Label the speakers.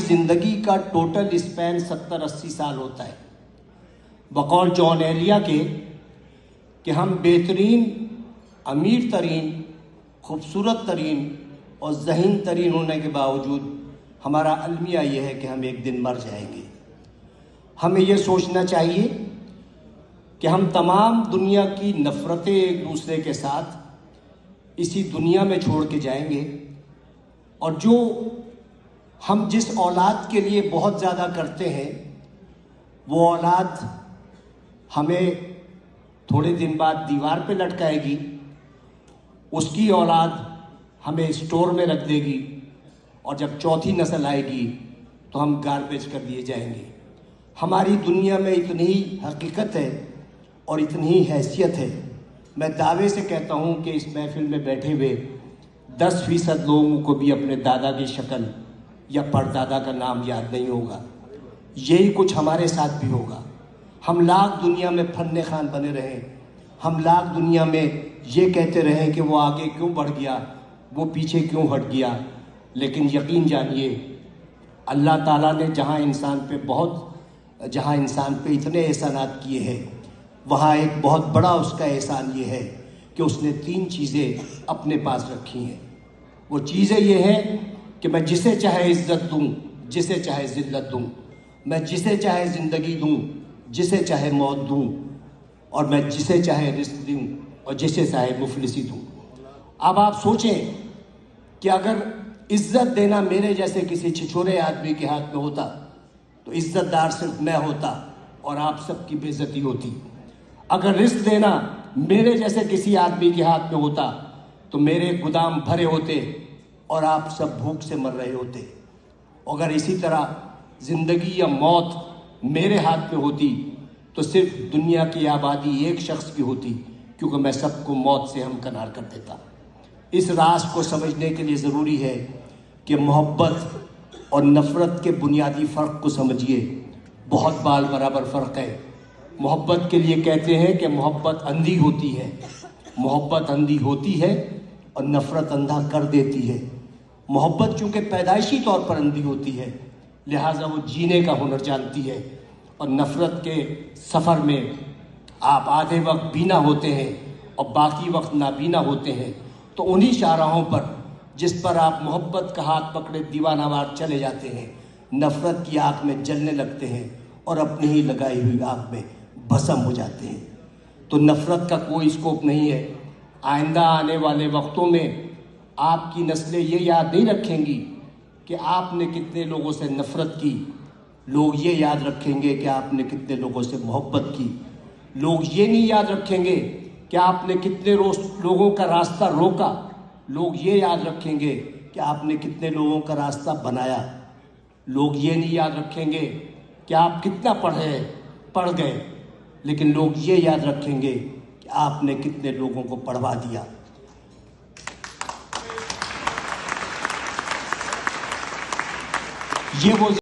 Speaker 1: زندگی کا total Spain 70-80 سال ہوتا ہے بقول جان ایلیا کے کہ ہم بہترین، امیر ترین، خوبصورت ترین اور ذہین ترین ہونے کے باوجود ہمارا المیہ یہ ہے کہ ہم ایک دن مر جائیں گے۔ ہمیں یہ سوچنا چاہیے کہ ہم تمام دنیا کی نفرتیں ایک دوسرے کے ساتھ اسی دنیا میں چھوڑ کے جائیں گے، اور جو ہم جس اولاد کے لیے بہت زیادہ کرتے ہیں وہ اولاد ہمیں تھوڑے دن بعد دیوار پہ لٹکائے گی، اس کی اولاد ہمیں اسٹور میں رکھ دے گی، اور جب چوتھی نسل آئے گی تو ہم گاربیج کر دیے جائیں گے۔ ہماری دنیا میں اتنی ہی حقیقت ہے اور اتنی ہی حیثیت ہے، میں دعوے سے کہتا ہوں کہ اس محفل میں بیٹھے ہوئے 10% لوگوں کو بھی اپنے دادا کی شکل یا پردادا کا نام یاد نہیں ہوگا۔ یہی کچھ ہمارے ساتھ بھی ہوگا۔ ہم لاکھ دنیا میں فن خوان بنے رہیں، ہم لاکھ دنیا میں یہ کہتے رہیں کہ وہ آگے کیوں بڑھ گیا، وہ پیچھے کیوں ہٹ گیا، لیکن یقین جانیے اللہ تعالیٰ نے جہاں انسان پہ اتنے احسانات کیے ہیں، وہاں ایک بہت بڑا اس کا احسان یہ ہے کہ اس نے 3 چیزیں اپنے پاس رکھی ہیں۔ وہ چیزیں یہ ہیں کہ میں جسے چاہے عزت دوں، جسے چاہے ذلت دوں، میں جسے چاہے زندگی دوں، جسے چاہے موت دوں، اور میں جسے چاہے رزق دوں اور جسے چاہے مفلسی دوں۔ اب آپ سوچیں کہ اگر عزت دینا میرے جیسے کسی چھچورے آدمی کے ہاتھ میں ہوتا تو عزت دار صرف میں ہوتا اور آپ سب کی بے عزتی ہوتی۔ اگر رزق دینا میرے جیسے کسی آدمی کے ہاتھ میں ہوتا تو میرے گودام بھرے ہوتے اور آپ سب بھوک سے مر رہے ہوتے۔ اگر اسی طرح زندگی یا موت میرے ہاتھ میں ہوتی تو صرف دنیا کی آبادی ایک شخص کی ہوتی، کیونکہ میں سب کو موت سے ہمکنار کر دیتا۔ اس راز کو سمجھنے کے لیے ضروری ہے کہ محبت اور نفرت کے بنیادی فرق کو سمجھیے۔ بہت بال برابر فرق ہے۔ محبت کے لیے کہتے ہیں کہ محبت اندھی ہوتی ہے، محبت اندھی ہوتی ہے اور نفرت اندھا کر دیتی ہے۔ محبت چونکہ پیدائشی طور پر اندھی ہوتی ہے، لہٰذا وہ جینے کا ہنر جانتی ہے، اور نفرت کے سفر میں آپ آدھے وقت بینا ہوتے ہیں اور باقی وقت نابینا ہوتے ہیں، تو انہی شاہراہوں پر جس پر آپ محبت کا ہاتھ پکڑے دیوانہ وار چلے جاتے ہیں، نفرت کی آگ میں جلنے لگتے ہیں اور اپنی ہی لگائی ہوئی آگ میں بھسم ہو جاتے ہیں۔ تو نفرت کا کوئی اسکوپ نہیں ہے۔ آئندہ آنے والے وقتوں میں آپ کی نسلیں یہ یاد نہیں رکھیں گی کہ آپ نے کتنے لوگوں سے نفرت کی، لوگ یہ یاد رکھیں گے کہ آپ نے کتنے لوگوں سے محبت کی۔ لوگ یہ نہیں یاد رکھیں گے کہ آپ نے کتنے لوگوں کا راستہ روکا، لوگ یہ یاد رکھیں گے کہ آپ نے کتنے لوگوں کا راستہ بنایا۔ لوگ یہ نہیں یاد رکھیں گے کہ آپ کتنا پڑھ گئے، لیکن لوگ یہ یاد رکھیں گے کہ آپ نے کتنے لوگوں کو پڑھوا دیا۔ یہ وہ